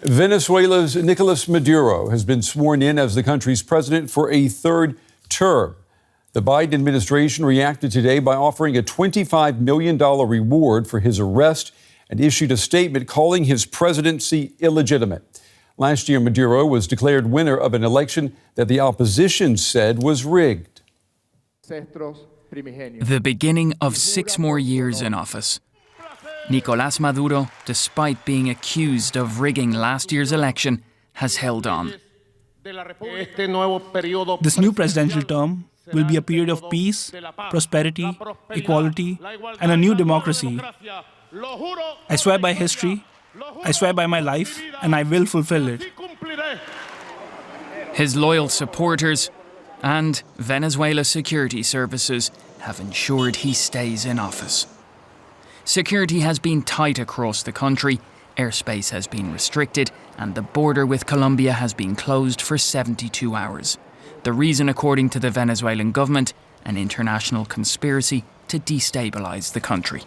Venezuela's Nicolas Maduro has been sworn in as the country's president for a third term. The Biden administration reacted today by offering a $25 million reward for his arrest and issued a statement calling his presidency illegitimate. Last year, Maduro was declared winner of an election that the opposition said was rigged. The beginning of 6 more years in office. Nicolas Maduro, despite being accused of rigging last year's election, has held on. This new presidential term will be a period of peace, prosperity, equality, and a new democracy. I swear by history, I swear by my life, and I will fulfill it. His loyal supporters and Venezuela security services have ensured he stays in office. Security has been tight across the country, airspace has been restricted, and the border with Colombia has been closed for 72 hours. The reason, according to the Venezuelan government, an international conspiracy to destabilise the country.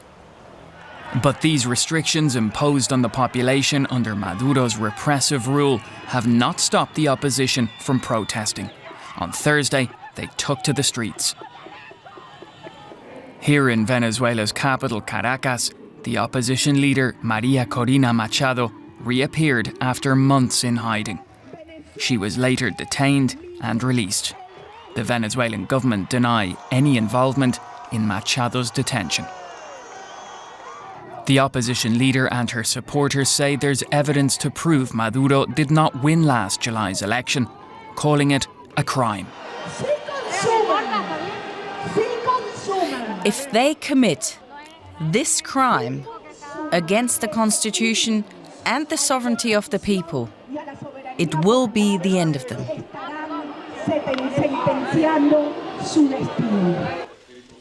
But these restrictions imposed on the population under Maduro's repressive rule have not stopped the opposition from protesting. On Thursday, they took to the streets. Here in Venezuela's capital, Caracas, the opposition leader Maria Corina Machado reappeared after months in hiding. She was later detained and released. The Venezuelan government deny any involvement in Machado's detention. The opposition leader and her supporters say there's evidence to prove Maduro did not win last July's election, calling it a crime. If they commit this crime against the Constitution and the sovereignty of the people, it will be the end of them.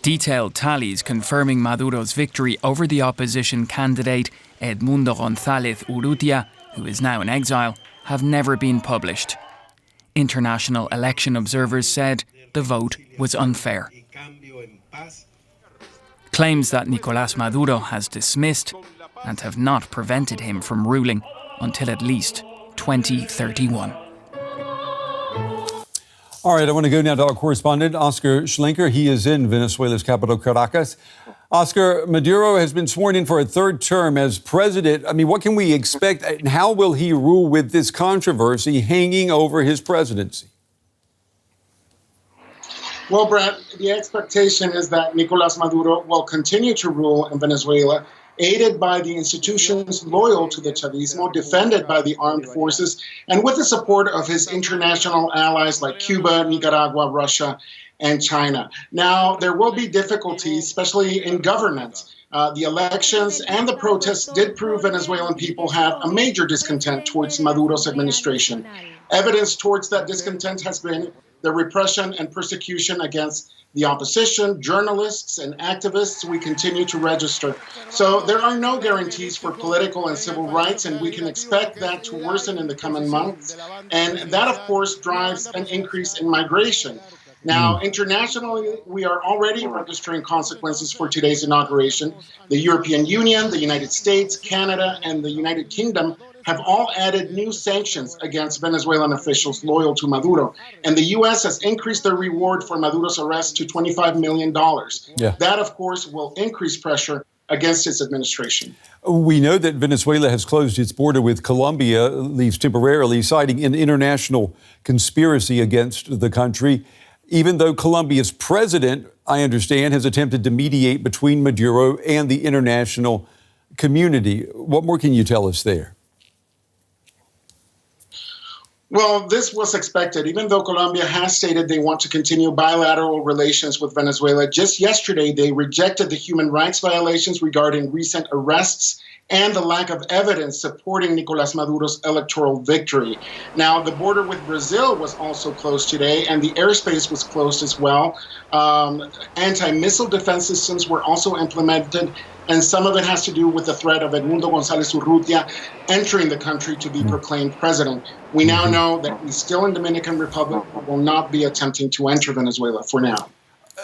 Detailed tallies confirming Maduro's victory over the opposition candidate Edmundo González Urrutia, who is now in exile, have never been published. International election observers said the vote was unfair. Claims that Nicolas Maduro has dismissed and have not prevented him from ruling until at least 2031. All right, I want to go now to our correspondent, Oscar Schlenker. He is in Venezuela's capital, Caracas. Oscar, Maduro has been sworn in for a third term as president. I mean, what can we expect, and how will he rule with this controversy hanging over his presidency? Well, Brett, the expectation is that Nicolas Maduro will continue to rule in Venezuela, aided by the institutions loyal to the Chavismo, defended by the armed forces, and with the support of his international allies like Cuba, Nicaragua, Russia, and China. Now, there will be difficulties, especially in governance. The elections and the protests did prove Venezuelan people have a major discontent towards Maduro's administration. Evidence towards that discontent has been the repression and persecution against the opposition, journalists, and activists we continue to register. So there are no guarantees for political and civil rights, and we can expect that to worsen in the coming months. And that, of course, drives an increase in migration. Now, internationally, we are already registering consequences for today's inauguration. The European Union, the United States, Canada, and the United Kingdom have all added new sanctions against Venezuelan officials loyal to Maduro. And the U.S. has increased their reward for Maduro's arrest to $25 million. Yeah. That, of course, will increase pressure against his administration. We know that Venezuela has closed its border with Colombia, at least temporarily, citing an international conspiracy against the country. Even though Colombia's president, I understand, has attempted to mediate between Maduro and the international community. What more can you tell us there? Well, this was expected. Even though Colombia has stated they want to continue bilateral relations with Venezuela, just yesterday they rejected the human rights violations regarding recent arrests and the lack of evidence supporting Nicolas Maduro's electoral victory. Now, the border with Brazil was also closed today, and the airspace was closed as well. Anti-missile defense systems were also implemented, and some of it has to do with the threat of Edmundo González Urrutia entering the country to be proclaimed president. We now know that he's still in Dominican Republic, but will not be attempting to enter Venezuela for now.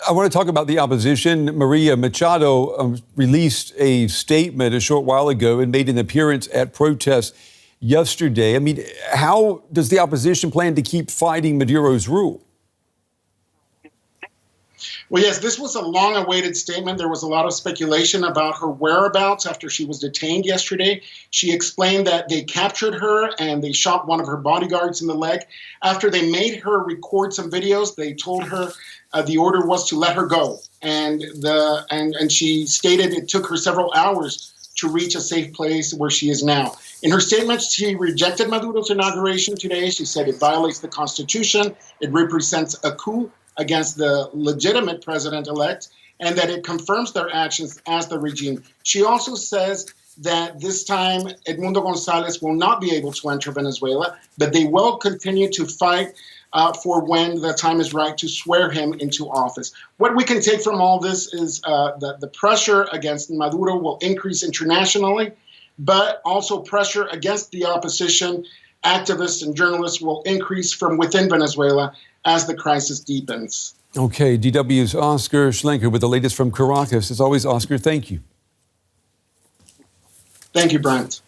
I want to talk about the opposition. Maria Machado released a statement a short while ago and made an appearance at protests yesterday. I mean, how does the opposition plan to keep fighting Maduro's rule? Well, yes, this was a long-awaited statement. There was a lot of speculation about her whereabouts after she was detained yesterday. She explained that they captured her and they shot one of her bodyguards in the leg. After they made her record some videos, they told her the order was to let her go. And she stated it took her several hours to reach a safe place where she is now. In her statement, she rejected Maduro's inauguration today. She said it violates the Constitution, it represents a coup against the legitimate president-elect, and that it confirms their actions as the regime. She also says that this time Edmundo Gonzalez will not be able to enter Venezuela, but they will continue to fight for when the time is right to swear him into office. What we can take from all this is that the pressure against Maduro will increase internationally, but also pressure against the opposition, activists and journalists will increase from within Venezuela as the crisis deepens. Okay, DW's Oscar Schlenker with the latest from Caracas. As always, Oscar, thank you. Thank you, Brent.